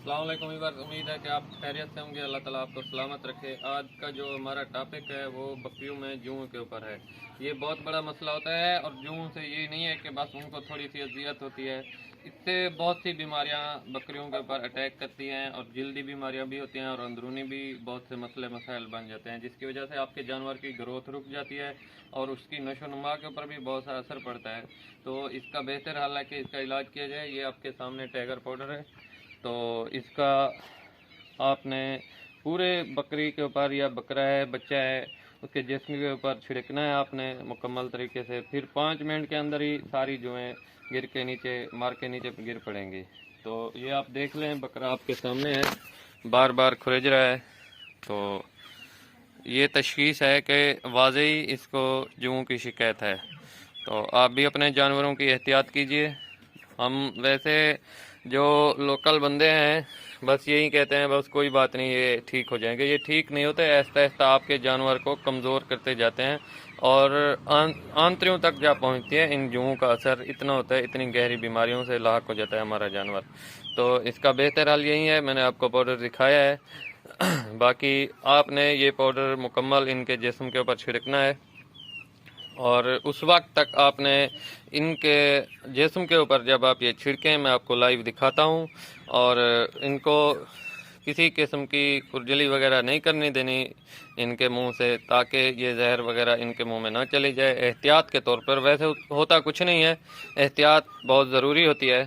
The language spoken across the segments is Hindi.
अस्सलाम वालेकुम। उम्मीद है कि आप खैरियत से होंगे। अल्लाह ताला आपको सलामत रखे। आज का जो हमारा टॉपिक है वो बकरियों में जूं के ऊपर है। ये बहुत बड़ा मसला होता है और जूं से ये नहीं है कि बस उनको थोड़ी सी अजियत होती है, इससे बहुत सी बीमारियां बकरियों के ऊपर अटैक करती हैं और जल्दी बीमारियां भी होती हैं और अंदरूनी भी बहुत से मसले मसाइल बन जाते हैं, जिसकी वजह से आपके जानवर की ग्रोथ रुक जाती है और उसकी नशो नुमा के ऊपर भी बहुत सा असर पड़ता है। तो इसका बेहतर हाल है कि इसका इलाज किया जाए। ये आपके सामने टाइगर पाउडर है। तो इसका आपने पूरे बकरी के ऊपर या बकरा है बच्चा है उसके जिस्म के ऊपर छिड़कना है आपने मुकम्मल तरीके से। फिर 5 मिनट के अंदर ही सारी जुएँ गिर के नीचे मार के नीचे गिर पड़ेंगी। तो ये आप देख लें, बकरा आपके सामने है, बार बार खुरज रहा है। तो ये तशखीस है कि वाज़ई इसको जुओं की शिकायत है। तो आप भी अपने जानवरों की एहतियात कीजिए। हम वैसे जो लोकल बंदे हैं बस यही कहते हैं बस कोई बात नहीं, ये ठीक हो जाएंगे। ये ठीक नहीं होते, आहिस्ता आहिस्ता आपके जानवर को कमज़ोर करते जाते हैं और आंतरियों तक जा पहुंचती है। इन जुओं का असर इतना होता है, इतनी गहरी बीमारियों से लाक हो जाता है हमारा जानवर। तो इसका बेहतर हाल यही है, मैंने आपको पाउडर दिखाया है। बाकी आपने ये पाउडर मुकम्मल इनके जिस्म के ऊपर छिड़कना है और उस वक्त तक आपने इनके जिस्म के ऊपर जब आप ये छिड़कें, मैं आपको लाइव दिखाता हूँ। और इनको किसी किस्म की खुरजली वगैरह नहीं करनी देनी इनके मुंह से, ताकि ये जहर वगैरह इनके मुंह में ना चली जाए। एहतियात के तौर पर, वैसे होता कुछ नहीं है, एहतियात बहुत ज़रूरी होती है।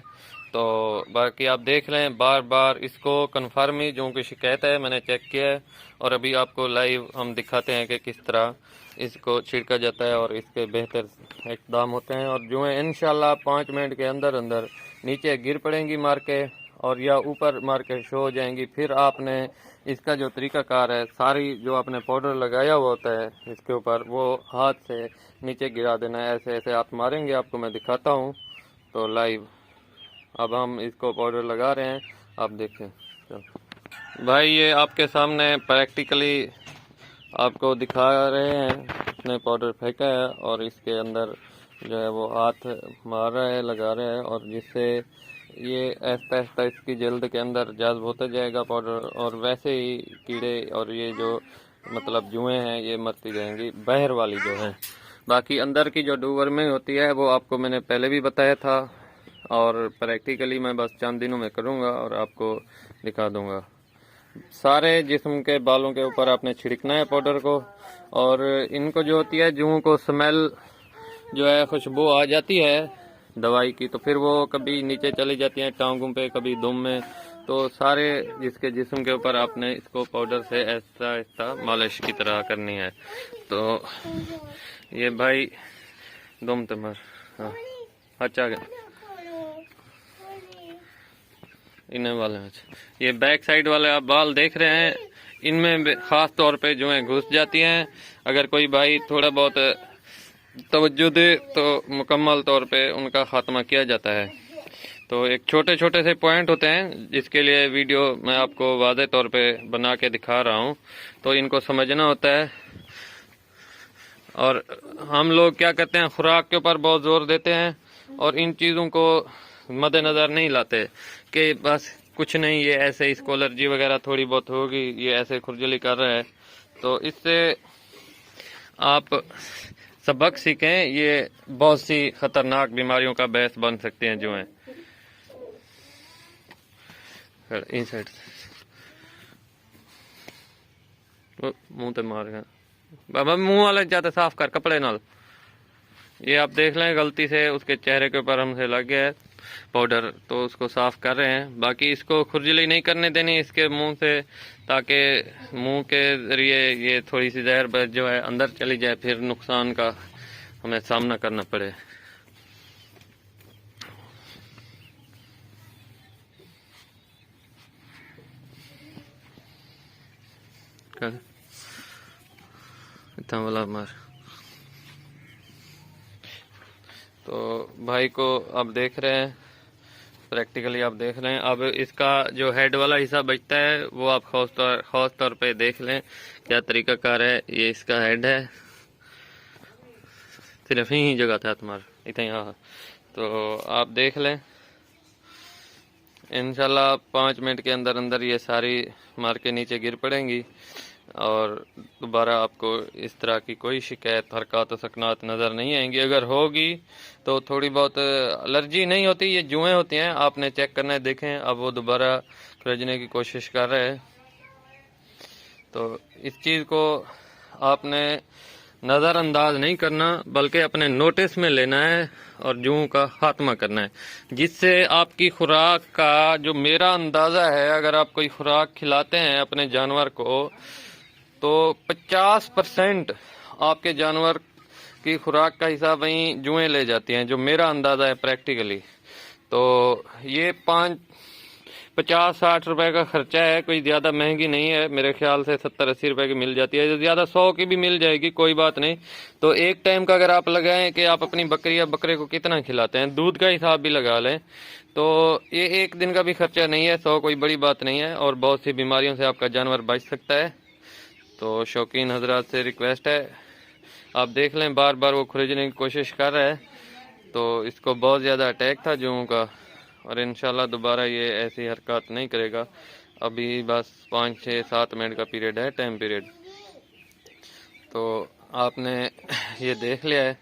तो बाकी आप देख लें, बार बार इसको कन्फर्म ही जो कि शिकायत है, मैंने चेक किया है और अभी आपको लाइव हम दिखाते हैं कि किस तरह इसको छिड़का जाता है और इसके बेहतर इक़दाम होते हैं। और जो है इंशाल्लाह 5 मिनट के अंदर अंदर नीचे गिर पड़ेंगी मार के और या ऊपर मार के शो हो जाएंगी। फिर आपने इसका जो तरीक़ाकार है, सारी जो आपने पाउडर लगाया हुआ होता है इसके ऊपर, वो हाथ से नीचे गिरा देना है। ऐसे ऐसे आप मारेंगे, आपको मैं दिखाता हूँ तो लाइव। अब हम इसको पाउडर लगा रहे हैं, आप देखें। चलो भाई, ये आपके सामने प्रैक्टिकली आपको दिखा रहे हैं। इसने पाउडर फेंका है और इसके अंदर जो है वो हाथ मार रहा है, लगा रहा है, और जिससे ये आहिस्ता आहिस्ता इसकी जल्द के अंदर जज्ब होता जाएगा पाउडर, और वैसे ही कीड़े और ये जो मतलब जुएँ हैं ये मरती जाएंगी, बहर वाली जो है। बाकी अंदर की जो डूवर्मिंग होती है वो आपको मैंने पहले भी बताया था और प्रैक्टिकली मैं बस चंद दिनों में करूँगा और आपको दिखा दूँगा। सारे जिस्म के बालों के ऊपर आपने छिड़कना है पाउडर को। और इनको जो होती है जुओं को स्मेल जो है, खुशबू आ जाती है दवाई की, तो फिर वो कभी नीचे चली जाती हैं टांगों पे, कभी दुम में। तो सारे जिसके जिस्म के ऊपर आपने इसको पाउडर से ऐसा ऐसा मालिश की तरह करनी है। तो ये भाई दुम तुम्हार, हाँ अच्छा इन्हें वाले हैं। ये बैक साइड वाले आप बाल देख रहे हैं, इनमें खास तौर पे जो है घुस जाती हैं। अगर कोई भाई थोड़ा बहुत तवज्जो दे तो मुकम्मल तौर पे उनका खात्मा किया जाता है। तो एक छोटे छोटे से पॉइंट होते हैं जिसके लिए वीडियो मैं आपको वाज़े तौर पे बना के दिखा रहा हूँ, तो इनको समझना होता है। और हम लोग क्या करते हैं, खुराक के ऊपर बहुत जोर देते हैं और इन चीज़ों को मद्देनज़र नहीं लाते कि बस कुछ नहीं, ये ऐसे इसको एलर्जी वगैरह थोड़ी बहुत होगी, ये ऐसे खुरजली कर रहा है। तो इससे आप सबक सीखें, ये बहुत सी खतरनाक बीमारियों का बायस बन सकते हैं जो हैं। इन साइड मुंह ते मार गया बाबा, मुंह वाले ज्यादा साफ कर कपड़े नाल। ये आप देख लें, गलती से उसके चेहरे के ऊपर हमसे लग गया है पाउडर, तो उसको साफ कर रहे हैं। बाकी इसको खुरजली नहीं करने देनी इसके मुंह से, ताकि मुंह के जरिए ये थोड़ी सी जहर जो है अंदर चली जाए, फिर नुकसान का हमें सामना करना पड़े। इतना वाला मार। तो भाई को आप देख रहे हैं, प्रैक्टिकली आप देख रहे हैं। अब इसका जो हेड वाला हिस्सा बचता है वो आप खास तौर पे देख लें क्या तरीकाकार है। ये इसका हेड है, सिर्फ ही जगह था तुम्हारा इतना। हाँ, तो आप देख लें, इंशाल्लाह 5 मिनट के अंदर अंदर ये सारी मार के नीचे गिर पड़ेंगी और दोबारा आपको इस तरह की कोई शिकायत, हरकत सकनात नज़र नहीं आएंगी। अगर होगी तो थोड़ी बहुत एलर्जी नहीं होती, ये जुएँ होती हैं, आपने चेक करना है। देखें अब वो दोबारा खरीदने की कोशिश कर रहे हैं। तो इस चीज़ को आपने नज़रअंदाज नहीं करना, बल्कि अपने नोटिस में लेना है और जुओं का खात्मा करना है, जिससे आपकी खुराक का जो मेरा अंदाज़ा है, अगर आप कोई खुराक खिलाते हैं अपने जानवर को तो 50% आपके जानवर की खुराक का हिसाब वहीं जुएं ले जाती हैं, जो मेरा अंदाज़ा है प्रैक्टिकली। तो ये 50-60 रुपए का खर्चा है, कोई ज़्यादा महंगी नहीं है। मेरे ख्याल से 70-80 रुपए की मिल जाती है, ज़्यादा 100 की भी मिल जाएगी, कोई बात नहीं। तो एक टाइम का अगर आप लगाएं कि आप अपनी बकरी या बकरे को कितना खिलाते हैं, दूध का हिसाब भी लगा लें, तो ये एक दिन का भी खर्चा नहीं है। 100 कोई बड़ी बात नहीं है और बहुत सी बीमारियों से आपका जानवर बच सकता है। तो शौकीन हजरात से रिक्वेस्ट है, आप देख लें, बार बार वो खुरजने की कोशिश कर रहा है, तो इसको बहुत ज़्यादा अटैक था जुओं का, और इंशाल्लाह दोबारा ये ऐसी हरकत नहीं करेगा। अभी बस 5-6-7 मिनट का पीरियड है, टाइम पीरियड। तो आपने ये देख लिया है।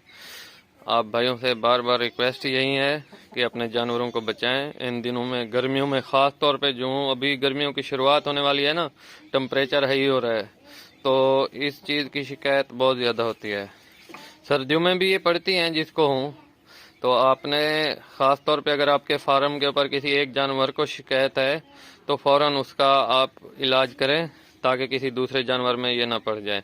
आप भाइयों से बार बार रिक्वेस्ट यही है कि अपने जानवरों को बचाएं। इन दिनों में, गर्मियों में ख़ास तौर पे, जो अभी गर्मियों की शुरुआत होने वाली है ना, टेम्परेचर हाई हो रहा है, तो इस चीज़ की शिकायत बहुत ज़्यादा होती है। सर्दियों में भी ये पड़ती हैं जिसको हूँ। तो आपने ख़ास तौर पे अगर आपके फार्म के ऊपर किसी एक जानवर को शिकायत है तो फ़ौरन उसका आप इलाज करें, ताकि किसी दूसरे जानवर में ये ना पड़ जाए,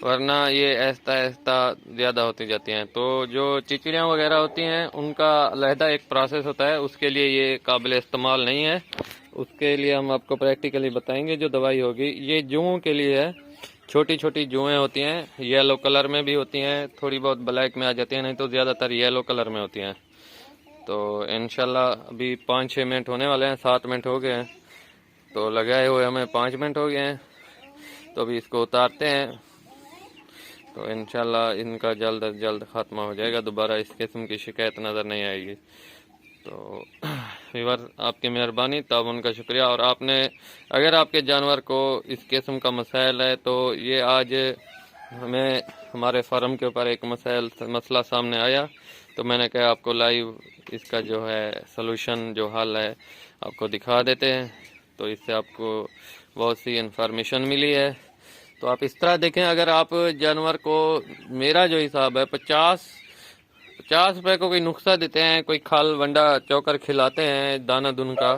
वरना ये ऐसा ऐसा ज़्यादा होती जाती हैं। तो जो चिचिड़ियाँ वगैरह होती हैं उनका अलहदा एक प्रोसेस होता है, उसके लिए ये काबिल इस्तेमाल नहीं है। उसके लिए हम आपको प्रैक्टिकली बताएंगे जो दवाई होगी। ये जुओं के लिए है, छोटी छोटी जुएँ होती हैं, येलो कलर में भी होती हैं, थोड़ी बहुत ब्लैक में आ जाती हैं, नहीं तो ज़्यादातर येलो कलर में होती हैं। तो इंशाल्लाह अभी 5-6 मिनट होने वाले हैं, 7 मिनट हो गए हैं, तो लगाए हुए हमें 5 मिनट हो गए हैं। तो अभी इसको उतारते हैं, तो इंशाल्लाह इनका जल्द अज जल्द ख़त्मा हो जाएगा, दोबारा इस किस्म की शिकायत नज़र नहीं आएगी। तो व्यूअर, आपकी मेहरबानी, तब उनका शुक्रिया। और आपने, अगर आपके जानवर को इस किस्म का मसाइल है, तो ये आज हमें हमारे फार्म के ऊपर एक मसला सामने आया, तो मैंने कहा आपको लाइव इसका जो है सलूशन, जो हल है, आपको दिखा देते हैं। तो इससे आपको बहुत सी इन्फॉर्मेशन मिली है। तो आप इस तरह देखें, अगर आप जानवर को, मेरा जो हिसाब है, 50 रुपए को कोई नुस्खा देते हैं, कोई खल वंडा चौकर खिलाते हैं दाना दुन का,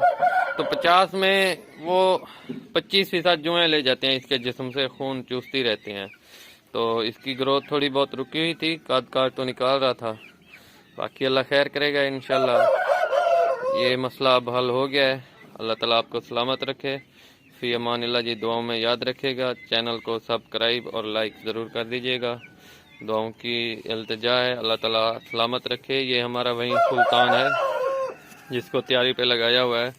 तो 50 में वो 25% जुएँ ले जाते हैं, इसके जिस्म से खून चूसती रहती हैं। तो इसकी ग्रोथ थोड़ी बहुत रुकी हुई थी, काट काट तो निकाल रहा था, बाकी अल्लाह खैर करेगा इंशाल्लाह। ये मसला अब हल हो गया है। अल्लाह ताला आपको सलामत रखे। फ़ी अमानिल्लाह जी, दुआओं में याद रखिएगा। चैनल को सब्सक्राइब और लाइक ज़रूर कर दीजिएगा। दुआओं की इल्तिजा है, अल्लाह ताला सलामत रखे। ये हमारा वही सुल्तान है जिसको तैयारी पे लगाया हुआ है,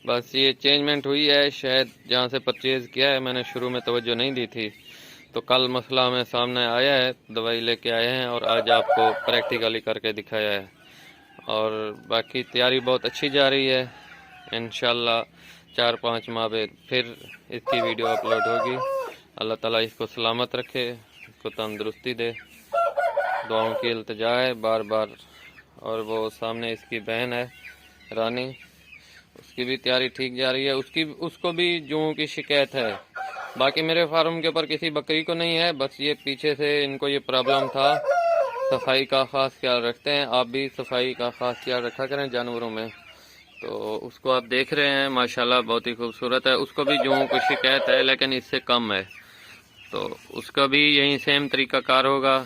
बस ये चेंजमेंट हुई है शायद, जहाँ से परचेज़ किया है मैंने, शुरू में तवज्जो नहीं दी थी। तो कल मसला हमें सामने आया है, दवाई लेके आए हैं और आज आपको प्रैक्टिकली करके दिखाया है। और बाकी तैयारी बहुत अच्छी जा रही है। इंशाल्लाह 4-5 माह बाद फिर इसकी वीडियो अपलोड होगी। अल्लाह ताला इसको सलामत रखे, इसको तंदुरुस्ती दे। दुआओं की इल्तिजा है बार बार। और वो सामने इसकी बहन है रानी, उसकी भी तैयारी ठीक जा रही है। उसको भी जुओं की शिकायत है। बाकी मेरे फार्म के ऊपर किसी बकरी को नहीं है, बस ये पीछे से इनको ये प्रॉब्लम था। सफाई का ख़ास ख्याल रखते हैं, आप भी सफाई का ख़ास ख्याल रखा करें जानवरों में। तो उसको आप देख रहे हैं, माशाल्लाह बहुत ही खूबसूरत है। उसको भी जुओं की शिकायत है, लेकिन इससे कम है। तो उसका भी यही सेम तरीका कार होगा।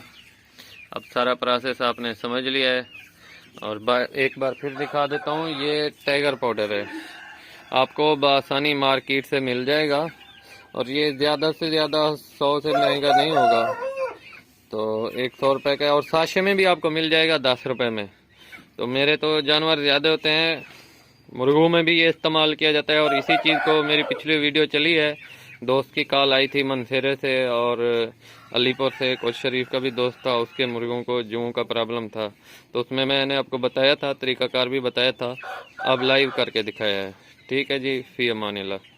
अब सारा प्रोसेस आपने समझ लिया है। और एक बार फिर दिखा देता हूँ, ये टाइगर पाउडर है, आपको बआसानी मार्केट से मिल जाएगा। और ये ज़्यादा से ज़्यादा 100 से महंगा नहीं होगा, तो 100 रुपये का। और साशे में भी आपको मिल जाएगा 10 रुपये में। तो मेरे तो जानवर ज़्यादा होते हैं, मुर्गों में भी ये इस्तेमाल किया जाता है। और इसी चीज़ को, मेरी पिछली वीडियो चली है, दोस्त की कॉल आई थी मनसेरे से और अलीपुर से, कोच शरीफ का भी दोस्त था, उसके मुर्गों को जुओं का प्रॉब्लम था। तो उसमें मैंने आपको बताया था, तरीकाकार भी बताया था, अब लाइव करके दिखाया है। ठीक है जी, फी अमानिल्लाह।